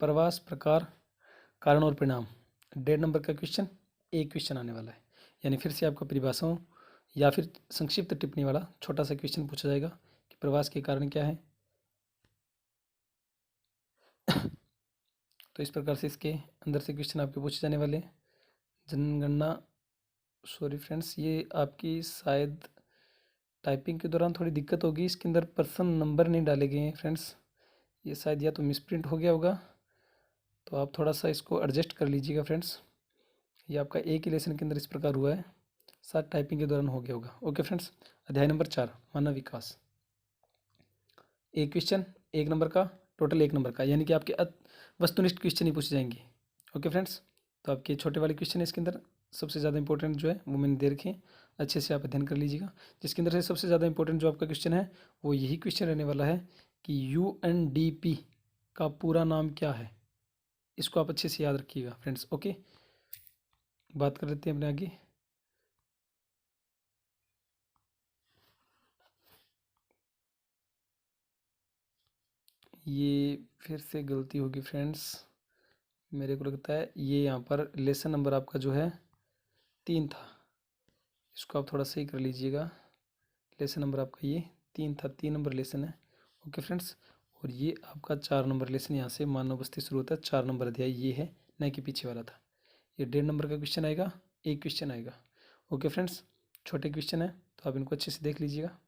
प्रवास प्रकार कारण और परिणाम 1.5 नंबर का क्वेश्चन एक क्वेश्चन आने वाला है, यानी फिर से आपका परिभाषाओं या फिर संक्षिप्त टिप्पणी वाला छोटा सा क्वेश्चन पूछा जाएगा कि प्रवास के कारण क्या है। तो इस प्रकार से इसके अंदर से क्वेश्चन आपके पूछे जाने वाले हैं। जनगणना, सॉरी फ्रेंड्स, ये आपकी शायद टाइपिंग के दौरान थोड़ी दिक्कत होगी, इसके अंदर पर्सन नंबर नहीं डाले गए हैं फ्रेंड्स, ये शायद या तो मिसप्रिंट हो गया होगा, तो आप थोड़ा सा इसको एडजस्ट कर लीजिएगा फ्रेंड्स। ये आपका एक ही लेसन के अंदर इस प्रकार हुआ है, शायद टाइपिंग के दौरान हो गया होगा। ओके फ्रेंड्स, अध्याय नंबर 4 मानव विकास, एक क्वेश्चन 1 नंबर का, टोटल 1 नंबर का, यानी कि आपके वस्तुनिष्ठ क्वेश्चन ही पूछे जाएंगे। ओके फ्रेंड्स, तो आपके छोटे वाले क्वेश्चन है इसके अंदर सबसे ज़्यादा इंपॉर्टेंट जो है वो मैंने दे रखे हैं, अच्छे से आप अध्ययन कर लीजिएगा। जिसके अंदर से सबसे ज़्यादा इंपॉर्टेंट जो आपका क्वेश्चन है वो यही क्वेश्चन रहने वाला है कि UNDP का पूरा नाम क्या है, इसको आप अच्छे से याद रखिएगा फ्रेंड्स। ओके, बात कर लेते हैं अपने आगे। ये फिर से गलती होगी फ्रेंड्स, मेरे को लगता है ये यहाँ पर लेसन नंबर आपका जो है 3 था, इसको आप थोड़ा सही कर लीजिएगा। लेसन नंबर आपका ये 3 था, 3 नंबर लेसन है। ओके फ्रेंड्स, और ये आपका 4 नंबर लेसन यहाँ से मानव बस्ती शुरू होता है, 4 नंबर अध्याय ये है, न कि पीछे वाला था। ये 1.5 नंबर का क्वेश्चन आएगा, एक क्वेश्चन आएगा। ओके फ्रेंड्स, छोटे क्वेश्चन है तो आप इनको अच्छे से देख लीजिएगा।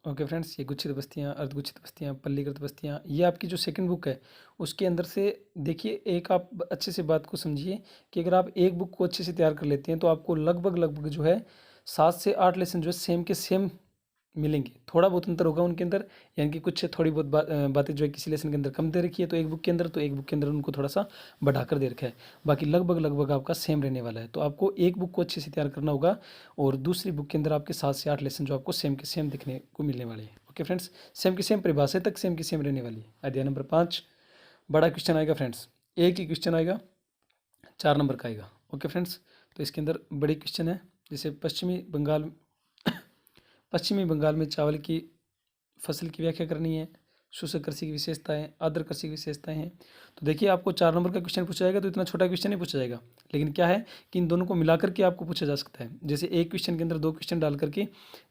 ओके फ्रेंड्स, ये गुच्छित बस्तियाँ, अर्धगुच्छित बस्तियाँ, पल्लीकृत बस्तियाँ, ये आपकी जो सेकंड बुक है उसके अंदर से देखिए, एक आप अच्छे से बात को समझिए कि अगर आप एक बुक को अच्छे से तैयार कर लेते हैं तो आपको लगभग जो है 7 से 8 लेसन जो है सेम के सेम मिलेंगे। थोड़ा बहुत अंतर होगा उनके अंदर, यानी कि कुछ थोड़ी बहुत बातें जो है किसी लेसन के अंदर कम दे रखी है तो एक बुक के अंदर, तो एक बुक के अंदर उनको थोड़ा सा बढ़ाकर दे रखा है, बाकी लगभग आपका सेम रहने वाला है। तो आपको एक बुक को अच्छे से तैयार करना होगा और दूसरी बुक के अंदर आपके 7 से 8 लेसन जो आपको सेम के सेम दिखने को मिलने वाले हैं। ओके फ्रेंड्स, सेम की सेम परिभाषा तक सेम की सेम रहने वाली है। अध्याय नंबर 5 बड़ा क्वेश्चन आएगा फ्रेंड्स, एक ही क्वेश्चन आएगा, 4 नंबर का आएगा। ओके फ्रेंड्स, तो इसके अंदर बड़े क्वेश्चन है, जैसे पश्चिमी बंगाल में चावल की फसल की व्याख्या करनी है, शुष्क कृषि की विशेषताएं, आर्द्र कृषि की विशेषताएं हैं। तो देखिए, आपको 4 नंबर का क्वेश्चन पूछा जाएगा तो इतना छोटा क्वेश्चन नहीं पूछा जाएगा, लेकिन क्या है कि इन दोनों को मिलाकर के आपको पूछा जा सकता है। जैसे एक क्वेश्चन के अंदर 2 क्वेश्चन डाल करके,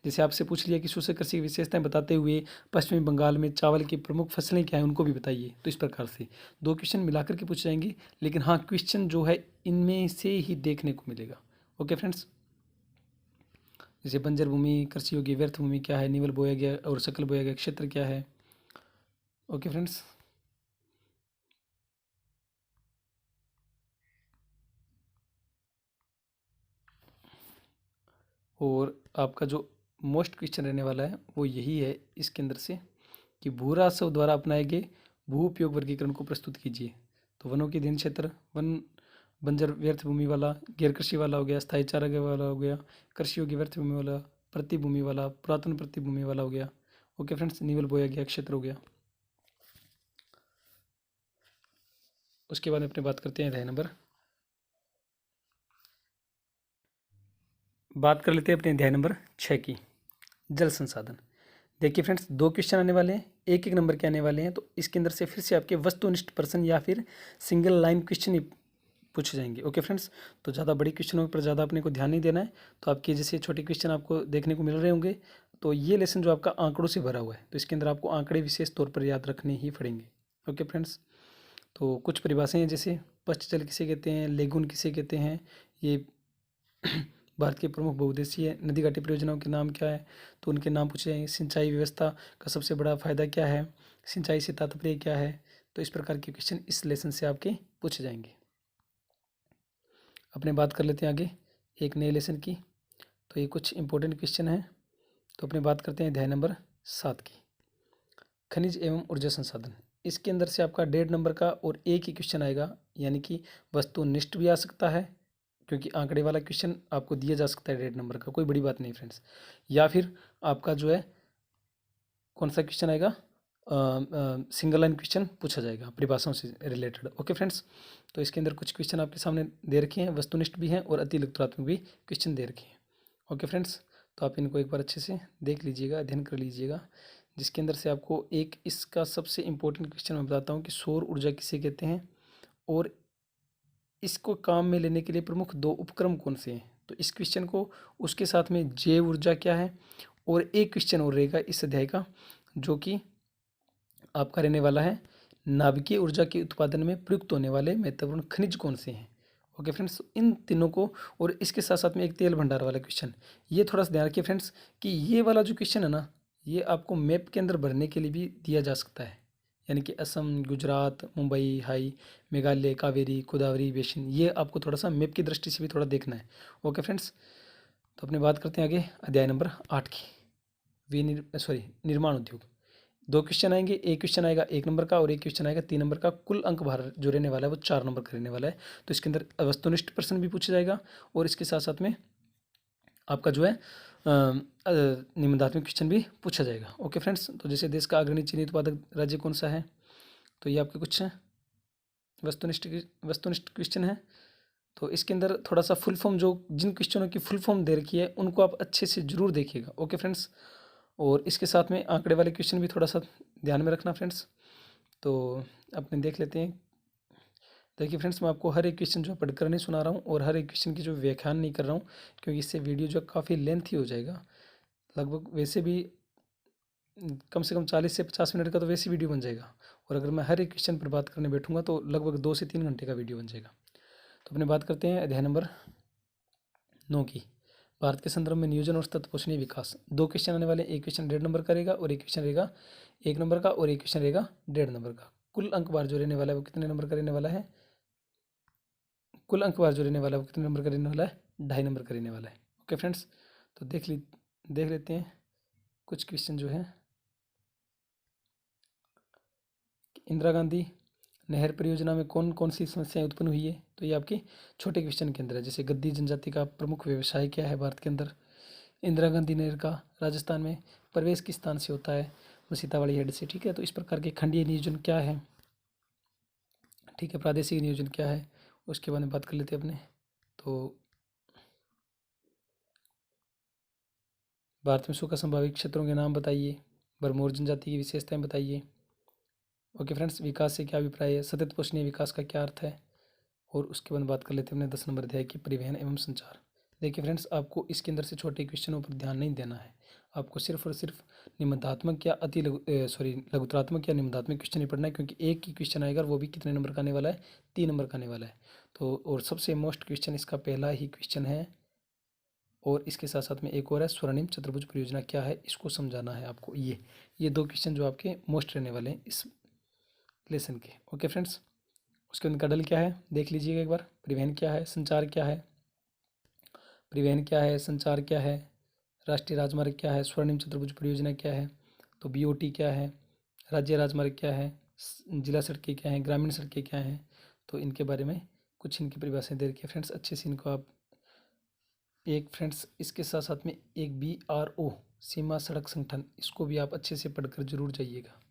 जैसे आपसे पूछ लिया कि शुष्क कृषि की विशेषताएं बताते हुए पश्चिमी बंगाल में चावल की प्रमुख फसलें क्या हैं उनको भी बताइए, तो इस प्रकार से 2 क्वेश्चन मिलाकर के पूछे जाएंगे। लेकिन हाँ, क्वेश्चन जो है इनमें से ही देखने को मिलेगा। ओके फ्रेंड्स, जैसे बंजर भूमि, कृषि योग्य व्यर्थ भूमि क्या है, निवल बोया गया और सकल बोया गया क्षेत्र क्या है। ओके फ्रेंड्स, और आपका जो मोस्ट क्वेश्चन रहने वाला है वो यही है इसके अंदर से कि भू राजस्व द्वारा अपनाए गए भू उपयोग वर्गीकरण को प्रस्तुत कीजिए। तो वनों के अधीन क्षेत्र, वन, बंजर व्यर्थ भूमि वाला, गैर कृषि वाला हो गया, स्थायी चारागाह वाला हो गया, कृषि योग्य व्यर्थ भूमि वाला, प्रतिभूमि वाला, पुरातन प्रतिभूमि वाला हो गया। ओके फ्रेंड्स, निवल बोया गया क्षेत्र हो गया। उसके बाद अपने बात करते हैं अध्याय नंबर, बात कर लेते हैं अपने अध्याय नंबर 6 की, जल संसाधन। देखिए फ्रेंड्स, 2 क्वेश्चन आने वाले हैं, एक नंबर के आने वाले हैं, तो इसके अंदर से फिर से आपके वस्तुनिष्ठ प्रश्न या फिर सिंगल लाइन क्वेश्चन ही पूछे जाएंगे। ओके फ्रेंड्स, तो ज़्यादा बड़ी क्वेश्चनों पर ज़्यादा अपने को ध्यान नहीं देना है। तो आपके जैसे छोटे क्वेश्चन आपको देखने को मिल रहे होंगे, तो ये लेसन जो आपका आंकड़ों से भरा हुआ है, तो इसके अंदर आपको आंकड़े विशेष तौर पर याद रखने ही पड़ेंगे। ओके फ्रेंड्स, तो कुछ परिभाषाएं हैं, जैसे पश्च जल किसे कहते हैं, लेगुन किसे कहते हैं, ये भारत के प्रमुख बहुउद्देशीय नदी घाटी परियोजनाओं के नाम क्या है, तो उनके नाम पूछे जाएंगे। सिंचाई व्यवस्था का सबसे बड़ा फायदा क्या है, सिंचाई से तात्पर्य क्या है, तो इस प्रकार के क्वेश्चन इस लेसन से आपके पूछे जाएंगे। अपने बात कर लेते हैं आगे एक नए लेसन की, तो ये कुछ इंपॉर्टेंट क्वेश्चन है। तो अपने बात करते हैं अध्याय नंबर 7 की, खनिज एवं ऊर्जा संसाधन। इसके अंदर से आपका 1.5 नंबर का और एक ही क्वेश्चन आएगा, यानी कि वस्तुनिष्ठ भी आ सकता है, क्योंकि आंकड़े वाला क्वेश्चन आपको दिया जा सकता है 1.5 नंबर का, कोई बड़ी बात नहीं फ्रेंड्स। या फिर आपका जो है कौन सा क्वेश्चन आएगा, सिंगल लाइन क्वेश्चन पूछा जाएगा परिभाषाओं से रिलेटेड। ओके फ्रेंड्स, तो इसके अंदर कुछ क्वेश्चन आपके सामने दे रखे हैं, वस्तुनिष्ठ भी हैं और अति लघुत्वात्मक भी क्वेश्चन दे रखे हैं। ओके फ्रेंड्स, तो आप इनको एक बार अच्छे से देख लीजिएगा, अध्ययन कर लीजिएगा, जिसके अंदर से आपको एक इसका सबसे इम्पोर्टेंट क्वेश्चन मैं बताता हूँ कि सौर ऊर्जा किसे कहते हैं और इसको काम में लेने के लिए प्रमुख 2 उपक्रम कौन से हैं। तो इस क्वेश्चन को उसके साथ में जैव ऊर्जा क्या है और एक क्वेश्चन और रहेगा इस अध्याय का, जो कि आपका रहने वाला है नाभिकीय ऊर्जा के उत्पादन में प्रयुक्त होने वाले महत्वपूर्ण खनिज कौन से हैं। ओके फ्रेंड्स, इन तीनों को, और इसके साथ साथ में एक तेल भंडार वाला क्वेश्चन, ये थोड़ा सा ध्यान रखिए फ्रेंड्स कि ये वाला जो क्वेश्चन है ना, ये आपको मैप के अंदर भरने के लिए भी दिया जा सकता है, यानी कि असम, गुजरात, मुंबई, हाई, मेघालय, कावेरी, गोदावरी बेसिन, ये आपको थोड़ा सा मैप की दृष्टि से भी थोड़ा देखना है। ओके फ्रेंड्स, तो अपने बात करते हैं आगे अध्याय नंबर 8 की, निर्माण उद्योग। 2 क्वेश्चन आएंगे, एक क्वेश्चन आएगा 1 नंबर का और एक क्वेश्चन आएगा 3 नंबर का। कुल अंक भार जो रहने वाला है वो 4 नंबर का रहने वाला है। तो इसके अंदर वस्तुनिष्ठ प्रश्न भी पूछा जाएगा और इसके साथ साथ में आपका जो है निबंधात्मक क्वेश्चन भी पूछा जाएगा। ओके फ्रेंड्स, तो जैसे देश का अग्रणी चीनी उत्पादक राज्य कौन सा है, तो ये आपके कुछ वस्तुनिष्ठ क्वेश्चन है। तो इसके अंदर थोड़ा सा फुल फॉर्म, जो जिन क्वेश्चनों की फुल फॉर्म दे रखी है उनको आप अच्छे से जरूर देखिएगा। ओके फ्रेंड्स, और इसके साथ में आंकड़े वाले क्वेश्चन भी थोड़ा सा ध्यान में रखना फ्रेंड्स। तो अपने देख लेते हैं। देखिए फ्रेंड्स, मैं आपको हर एक क्वेश्चन जो पढ़कर नहीं सुना रहा हूँ और हर एक क्वेश्चन की जो व्याख्यान नहीं कर रहा हूँ, क्योंकि इससे वीडियो जो काफ़ी लेंथी हो जाएगा। लगभग वैसे भी कम से कम 40 से 50 मिनट का तो वैसे वीडियो बन जाएगा, और अगर मैं हर एक क्वेश्चन पर बात करने बैठूंगा तो लगभग 2 से 3 घंटे का वीडियो बन जाएगा। तो अपने बात करते हैं अध्याय नंबर 9 की, भारत के संदर्भ में नियोजन और तत्पोषणीय विकास। 2 क्वेश्चन आने वाले, एक क्वेश्चन 1.5 नंबर का रहेगा और एक क्वेश्चन रहेगा 1 नंबर का और एक क्वेश्चन रहेगा 1.5 नंबर का। कुल अंक बार जो रहने वाला है वो कितने नंबर का रहने वाला है, कुल अंक बार जो रहने वाला है वो कितने नंबर का रहने वाला है, 2.5 नंबर का रहने वाला है। ओके फ्रेंड्स, तो देख लेते हैं कुछ क्वेश्चन जो है। इंदिरा गांधी नहर परियोजना में कौन कौन सी समस्याएं उत्पन्न हुई है, तो ये आपके छोटे क्वेश्चन के अंदर है। जैसे गद्दी जनजाति का प्रमुख व्यवसाय क्या है भारत के अंदर, इंदिरा गांधी नहर का राजस्थान में प्रवेश किस स्थान से होता है, वो सीतावाड़ी हेड से। ठीक है, तो इस प्रकार के खंडीय नियोजन क्या है, ठीक है, प्रादेशिक नियोजन क्या है, उसके बारे में बात कर लेते हैं अपने। तो भारत में सूखा संभावित क्षेत्रों के नाम बताइए, भरमौर जनजाति की विशेषताएं बताइए। ओके फ्रेंड्स, विकास से क्या अभिप्राय है, सतत पोषणीय विकास का क्या अर्थ है, और उसके बाद बात कर लेते हैं अपने 10 नंबर अध्याय की, परिवहन एवं संचार। देखिए फ्रेंड्स, आपको इसके अंदर से छोटे क्वेश्चनों पर ध्यान नहीं देना है, आपको सिर्फ और सिर्फ निबंधात्मक या लघुतरात्मक या निबंधात्मक क्वेश्चन ही पढ़ना है, क्योंकि एक ही क्वेश्चन आएगा, वो भी कितने नंबर का आने वाला है, 3 नंबर का आने वाला है। तो और सबसे मोस्ट क्वेश्चन इसका पहला ही क्वेश्चन है, और इसके साथ साथ में एक और है, स्वर्णिम चतुर्भुज परियोजना क्या है, इसको समझाना है आपको। ये 2 क्वेश्चन जो आपके मोस्ट रहने वाले हैं इस लेसन के। ओके फ्रेंड्स, उसके अंदर कडल क्या है देख लीजिएगा एक बार, परिवहन क्या है, संचार क्या है, परिवहन क्या है, संचार क्या है, राष्ट्रीय राजमार्ग क्या है, स्वर्णिम चतुर्भुज परियोजना क्या है, तो बीओटी क्या है, राज्य राजमार्ग क्या है, जिला सड़कें क्या हैं, ग्रामीण सड़कें क्या हैं, तो इनके बारे में कुछ इनकी परिभाषाएं दे रखी है फ्रेंड्स, अच्छे से इनको आप एक फ्रेंड्स इसके साथ साथ में एक BRO सीमा सड़क संगठन, इसको भी आप अच्छे से पढ़कर जरूर जाइएगा।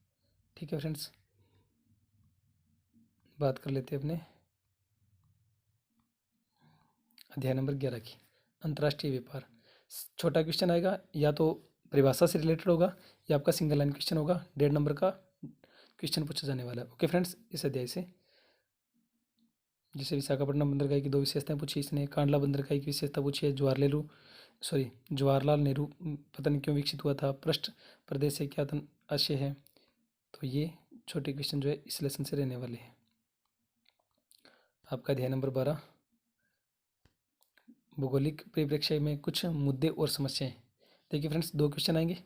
ठीक है फ्रेंड्स, बात कर लेते हैं अपने अध्याय नंबर 11 की, अंतर्राष्ट्रीय व्यापार। छोटा क्वेश्चन आएगा, या तो परिभाषा से रिलेटेड होगा या आपका सिंगल लाइन क्वेश्चन होगा, 1.5 नंबर का क्वेश्चन पूछा जाने वाला है। ओके फ्रेंड्स, इस अध्याय से जैसे विशाखापट्टनम बंदरगाह की 2 विशेषताएं पूछी इसने, कांडला बंदरगाह की विशेषता पूछी है, जवाहरलाल नेहरू पतन क्यों विकसित हुआ था, पृष्ठ प्रदेश से क्या आशय है। तो ये छोटे क्वेश्चन जो है इस लेसन से रहने वाले हैं। आपका अध्याय नंबर 12, भौगोलिक परिप्रेक्ष्य में कुछ मुद्दे और समस्याएं। देखिए फ्रेंड्स, 2 क्वेश्चन आएंगे,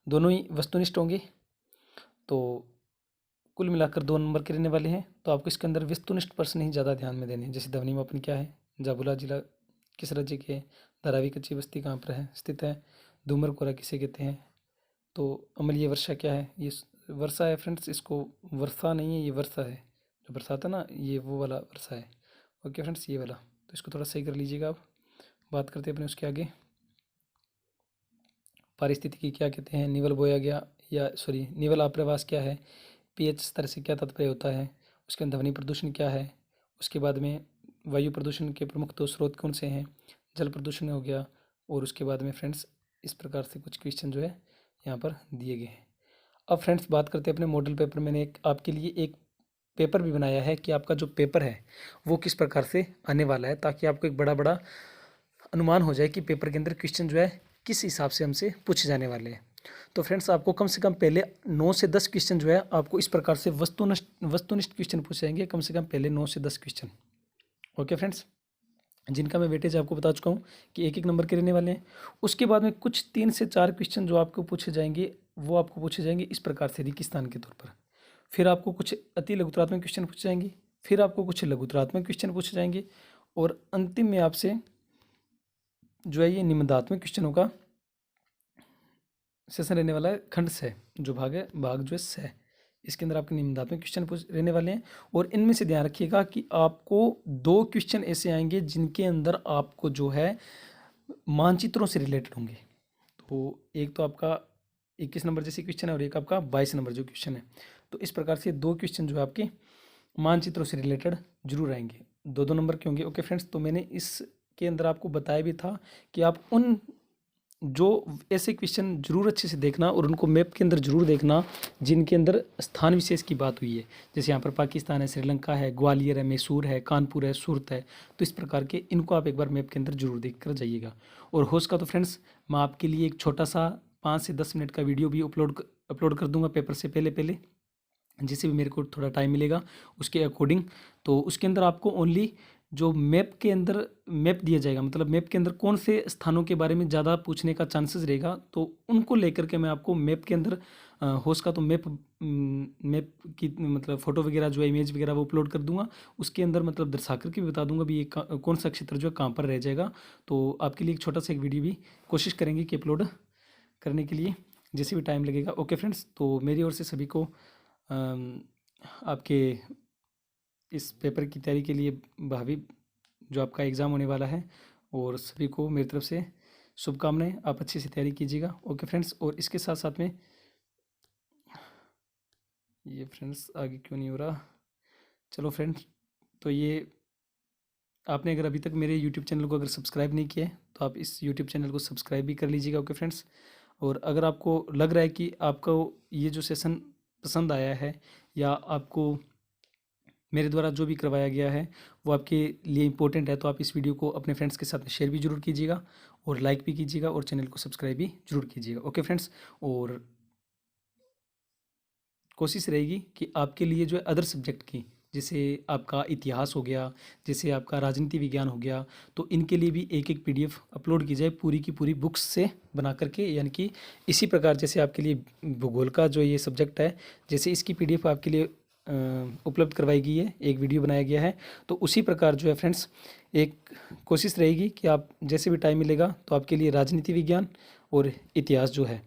दोनों ही वस्तुनिष्ठ होंगे, तो कुल मिलाकर 2 नंबर के रहने वाले हैं। तो आपको इसके अंदर वस्तुनिष्ठ प्रश्न ही ज़्यादा ध्यान में देने हैं। जैसे ध्वनि मापन क्या है, जाबुला जिला किस राज्य के है, धारावी कच्ची बस्ती कहाँ पर है स्थित है, धूमर कोरा किसे कहते हैं, तो अम्लीय वर्षा क्या है, ये वर्षा है फ्रेंड्स, इसको वर्षा नहीं है, ये वर्षा है, जो बरसात है ना, ये वो वाला वर्षा है। ओके फ्रेंड्स, ये वाला, तो इसको थोड़ा सही कर लीजिएगा आप। बात करते हैं अपने उसके आगे, पारिस्थितिकी क्या कहते हैं, निवल बोया गया निवल आप्रवास क्या है, पीएच स्तर से क्या तात्पर्य होता है, उसके अंदर ध्वनि प्रदूषण क्या है, उसके बाद में वायु प्रदूषण के प्रमुख 2 स्रोत कौन से हैं, जल प्रदूषण हो गया, और उसके बाद में फ्रेंड्स इस प्रकार से कुछ क्वेश्चन जो है यहाँ पर दिए गए हैं। अब फ्रेंड्स बात करते हैं अपने मॉडल पेपर। मैंने आपके लिए एक पेपर भी बनाया है कि आपका जो पेपर है वो किस प्रकार से आने वाला है, ताकि आपको एक बड़ा बड़ा अनुमान हो जाए कि पेपर के अंदर क्वेश्चन जो है किस हिसाब से हमसे पूछे जाने वाले हैं। तो फ्रेंड्स आपको कम से कम पहले 9 से 10 क्वेश्चन जो है आपको इस प्रकार से वस्तुनिष्ठ क्वेश्चन पूछे जाएंगे, कम से कम पहले 9 से 10 क्वेश्चन। ओके फ्रेंड्स, जिनका मैं वेटेज आपको बता चुका हूँ कि 1-1 नंबर के रहने वाले हैं। उसके बाद में कुछ 3 से 4 क्वेश्चन जो आपको पूछे जाएंगे वो आपको पूछे जाएंगे इस प्रकार से रेगिस्तान के तौर पर। फिर आपको कुछ अति लघुतरात्मक क्वेश्चन पूछे जाएंगे, फिर आपको कुछ लघुतरात्मक क्वेश्चन पूछे जाएंगे, और अंतिम में आपसे जो है ये निबंधात्मक क्वेश्चनों का सेशन रहने वाला है। खंड से जो भाग जो है से, इसके अंदर आपके निबंधात्मक क्वेश्चन रहने वाले हैं। और इनमें से ध्यान रखिएगा कि आपको 2 क्वेश्चन ऐसे आएंगे जिनके अंदर आपको जो है मानचित्रों से रिलेटेड होंगे। तो एक तो आपका 21 नंबर जैसे क्वेश्चन है और एक आपका 22 नंबर जो क्वेश्चन है। तो इस प्रकार से 2 क्वेश्चन जो है आपके मानचित्रों से रिलेटेड जरूर आएंगे, 2-2 नंबर के होंगे। ओके फ्रेंड्स, तो मैंने इसके अंदर आपको बताया भी था कि आप उन जो ऐसे क्वेश्चन जरूर अच्छे से देखना और उनको मैप के अंदर जरूर देखना जिनके अंदर स्थान विशेष की बात हुई है। जैसे यहाँ पर पाकिस्तान है, श्रीलंका है, ग्वालियर है, मैसूर है, कानपुर है, सूरत है। तो इस प्रकार के इनको आप एक बार मैप के अंदर जरूर देख कर जाइएगा। और हो सका तो फ्रेंड्स मैं आपके लिए एक छोटा सा 5 से 10 मिनट का वीडियो भी अपलोड कर दूंगा पेपर से पहले जिससे भी मेरे को थोड़ा टाइम मिलेगा उसके अकॉर्डिंग। तो उसके अंदर आपको ओनली जो मैप के अंदर मैप दिया जाएगा, मतलब मैप के अंदर कौन से स्थानों के बारे में ज़्यादा पूछने का चांसेस रहेगा, तो उनको लेकर के मैं आपको मैप के अंदर हो सका तो मैप की मतलब फ़ोटो वगैरह जो है इमेज वगैरह वो अपलोड कर दूंगा। उसके अंदर मतलब दर्शा करके भी बता दूंगा भी ये कौन सा क्षेत्र जो है कहाँ पर रह जाएगा। तो आपके लिए एक छोटा सा एक वीडियो भी कोशिश करेंगे कि अपलोड करने के लिए जैसे भी टाइम लगेगा। ओके फ्रेंड्स, तो मेरी ओर से सभी को आपके इस पेपर की तैयारी के लिए भावी जो आपका एग्ज़ाम होने वाला है, और सभी को मेरी तरफ से शुभकामनाएं। आप अच्छे से तैयारी कीजिएगा। ओके फ्रेंड्स, और इसके साथ साथ में ये फ्रेंड्स आगे क्यों नहीं हो रहा, चलो फ्रेंड्स, तो ये आपने अगर अभी तक मेरे यूट्यूब चैनल को अगर सब्सक्राइब नहीं किया है तो आप इस यूट्यूब चैनल को सब्सक्राइब भी कर लीजिएगा। ओके फ्रेंड्स, और अगर आपको लग रहा है कि आपको ये जो सेशन पसंद आया है या आपको मेरे द्वारा जो भी करवाया गया है वो आपके लिए इम्पोर्टेंट है, तो आप इस वीडियो को अपने फ्रेंड्स के साथ शेयर भी जरूर कीजिएगा और लाइक भी कीजिएगा और चैनल को सब्सक्राइब भी जरूर कीजिएगा। ओके फ्रेंड्स, और कोशिश रहेगी कि आपके लिए जो है अदर सब्जेक्ट की, जैसे आपका इतिहास हो गया, जैसे आपका राजनीति विज्ञान हो गया, तो इनके लिए भी एक एक PDF अपलोड की जाए पूरी की पूरी बुक्स से बना करके। यानी कि इसी प्रकार जैसे आपके लिए भूगोल का जो ये सब्जेक्ट है, जैसे इसकी PDF आपके लिए उपलब्ध करवाई गई है, एक वीडियो बनाया गया है, तो उसी प्रकार जो है फ्रेंड्स एक कोशिश रहेगी कि आप जैसे भी टाइम मिलेगा तो आपके लिए राजनीति विज्ञान और इतिहास जो है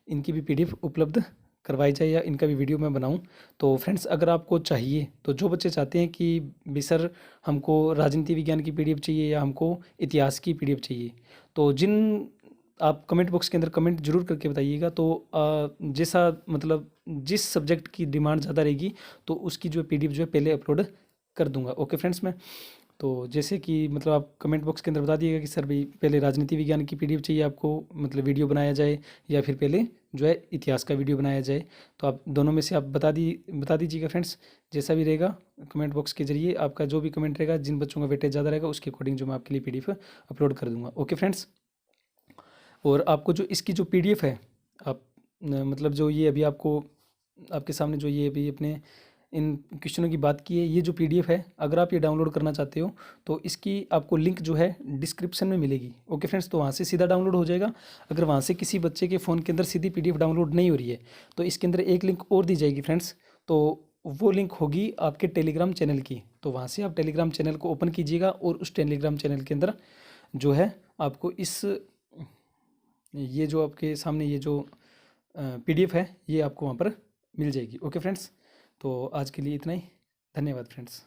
इनकी भी PDF उपलब्ध करवाई जाए या इनका भी वीडियो मैं बनाऊं। तो फ्रेंड्स अगर आपको चाहिए, तो जो बच्चे चाहते हैं कि भी सर हमको राजनीति विज्ञान की PDF चाहिए या हमको इतिहास की PDF चाहिए, तो जिन आप कमेंट बॉक्स के अंदर कमेंट जरूर करके बताइएगा। तो जैसा मतलब जिस सब्जेक्ट की डिमांड ज़्यादा रहेगी तो उसकी जो PDF जो है पहले अपलोड कर दूंगा। ओके फ्रेंड्स, मैं तो जैसे कि मतलब आप कमेंट बॉक्स के अंदर बता दिएगा कि सर भाई पहले राजनीति विज्ञान की PDF चाहिए आपको, मतलब वीडियो बनाया जाए, या फिर पहले जो है इतिहास का वीडियो बनाया जाए। तो आप दोनों में से आप बता दीजिएगा फ्रेंड्स, जैसा भी रहेगा कमेंट बॉक्स के जरिए आपका जो भी कमेंट रहेगा, जिन बच्चों का वेटेज ज़्यादा रहेगा उसके अकॉर्डिंग जो मैं आपके लिए PDF अपलोड कर दूँगा। ओके फ्रेंड्स, और आपको जो इसकी जो PDF है, आप मतलब जो ये अभी आपको आपके सामने जो ये अभी अपने इन क्वेश्चनों की बात की है, ये जो PDF है अगर आप ये डाउनलोड करना चाहते हो तो इसकी आपको लिंक जो है डिस्क्रिप्शन में मिलेगी। ओके फ्रेंड्स, तो वहाँ से सीधा डाउनलोड हो जाएगा। अगर वहाँ से किसी बच्चे के फ़ोन के अंदर सीधी PDF डाउनलोड नहीं हो रही है तो इसके अंदर एक लिंक और दी जाएगी फ्रेंड्स, तो वो लिंक होगी आपके टेलीग्राम चैनल की। तो वहाँ से आप टेलीग्राम चैनल को ओपन कीजिएगा और उस टेलीग्राम चैनल के अंदर जो है आपको ये जो आपके सामने ये जो PDF है ये आपको वहाँ पर मिल जाएगी। ओके फ्रेंड्स, तो आज के लिए इतना ही। धन्यवाद फ्रेंड्स।